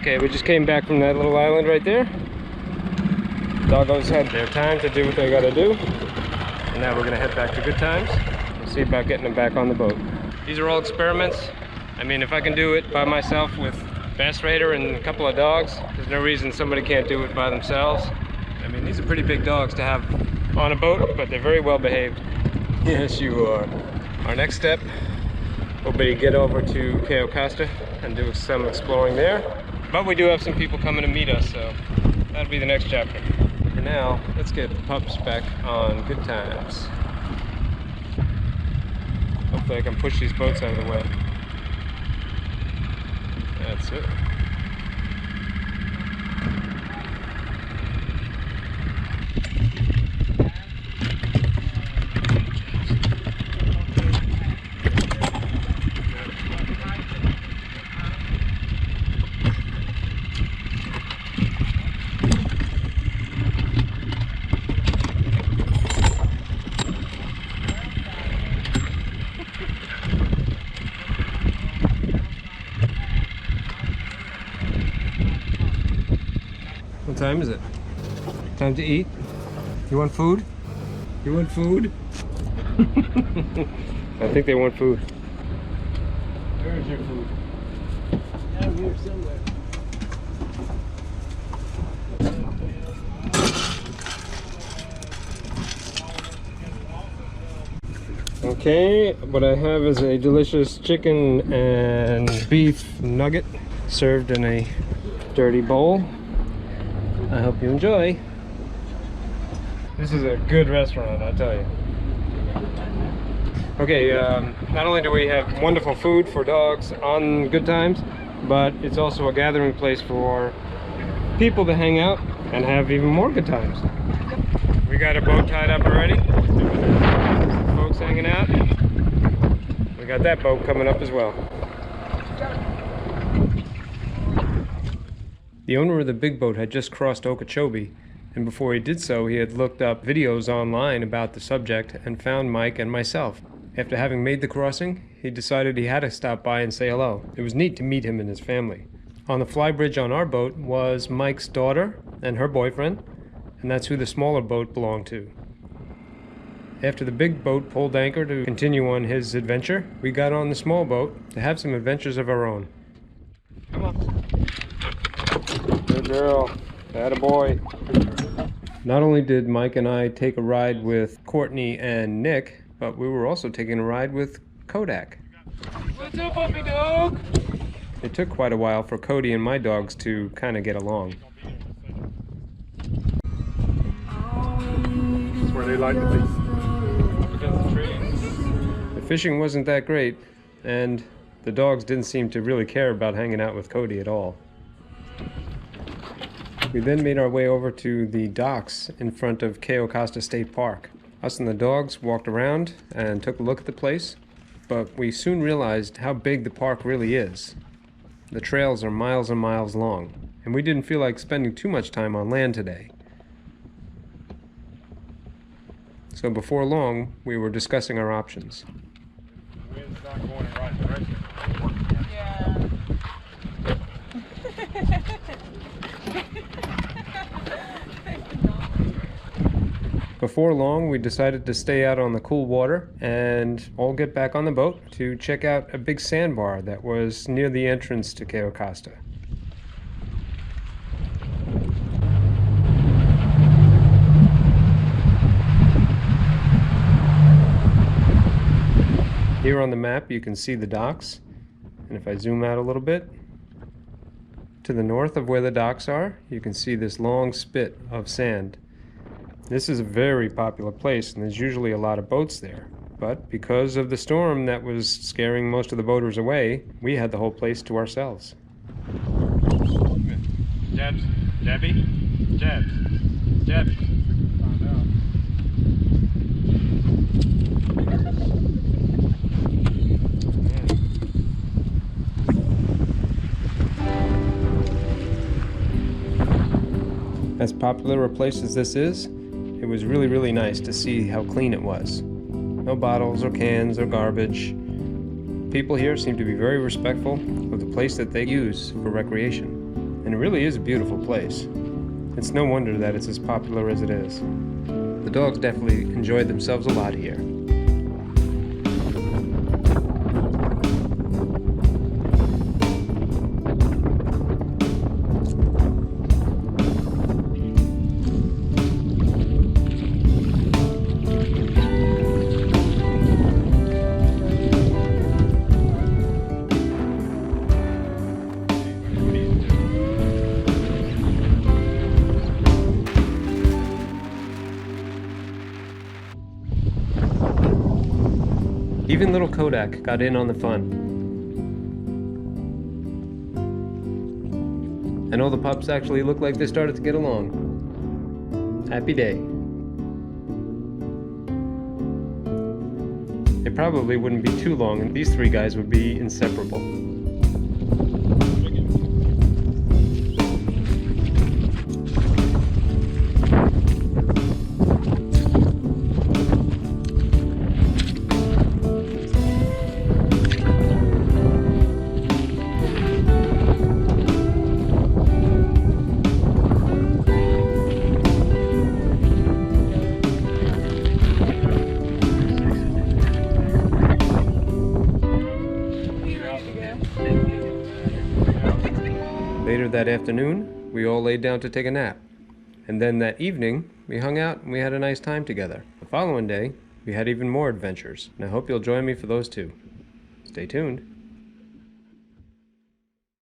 Okay, we just came back from that little island right there. Doggos had their time to do what they gotta do. And now we're gonna head back to Good Times and see about getting them back on the boat. These are all experiments. I mean, if I can do it by myself with Bass Raider and a couple of dogs, there's no reason somebody can't do it by themselves. I mean, these are pretty big dogs to have on a boat, but they're very well behaved. Yes, you are. Our next step will be to get over to Cayo Costa and do some exploring there. But we do have some people coming to meet us, so that'll be the next chapter. For now, let's get the pups back on Good Times. Hopefully I can push these boats out of the way. That's it. What time is it? Time to eat? You want food? You want food? I think they want food. Where is your food? Down here somewhere. Okay, what I have is a delicious chicken and beef nugget served in a dirty bowl. I hope you enjoy. This is a good restaurant, I'll tell you. Okay, not only do we have wonderful food for dogs on Good Times, but it's also a gathering place for people to hang out and have even more good times. We got a boat tied up already. Folks hanging out. We got that boat coming up as well. The owner of the big boat had just crossed Okeechobee, and before he did so, he had looked up videos online about the subject and found Mike and myself. After having made the crossing, he decided he had to stop by and say hello. It was neat to meet him and his family. On the flybridge on our boat was Mike's daughter and her boyfriend, and that's who the smaller boat belonged to. After the big boat pulled anchor to continue on his adventure, we got on the small boat to have some adventures of our own. Come on. Good girl. Attaboy. Not only did Mike and I take a ride with Courtney and Nick, but we were also taking a ride with Kodak. What's up, puppy dog? It took quite a while for Cody and my dogs to kind of get along. That's where they like to be. Up against the trees. The fishing wasn't that great, and the dogs didn't seem to really care about hanging out with Cody at all. We then made our way over to the docks in front of Cayo Costa State Park. Us and the dogs walked around and took a look at the place, but we soon realized how big the park really is. The trails are miles and miles long, and we didn't feel like spending too much time on land today. So before long, we were discussing our options. The wind's not going in the right direction. Yeah. Before long, we decided to stay out on the cool water and all get back on the boat to check out a big sandbar that was near the entrance to Cayo Costa. Here on the map, you can see the docks, and if I zoom out a little bit, to the north of where the docks are, you can see this long spit of sand. This is a very popular place, and there's usually a lot of boats there. But because of the storm that was scaring most of the boaters away, we had the whole place to ourselves. Jabs. Jabby. Jabs. Jabby. Find out. As popular a place as this is, it was really nice to see how clean it was. No bottles or cans or garbage. People here seem to be very respectful of the place that they use for recreation. And it really is a beautiful place. It's no wonder that it's as popular as it is. The dogs definitely enjoyed themselves a lot here. Even little Kodak got in on the fun. And all the pups actually look like they started to get along. Happy day. It probably wouldn't be too long and these three guys would be inseparable. Later that afternoon, we all laid down to take a nap. And then that evening, we hung out and we had a nice time together. The following day, we had even more adventures, and I hope you'll join me for those too. Stay tuned.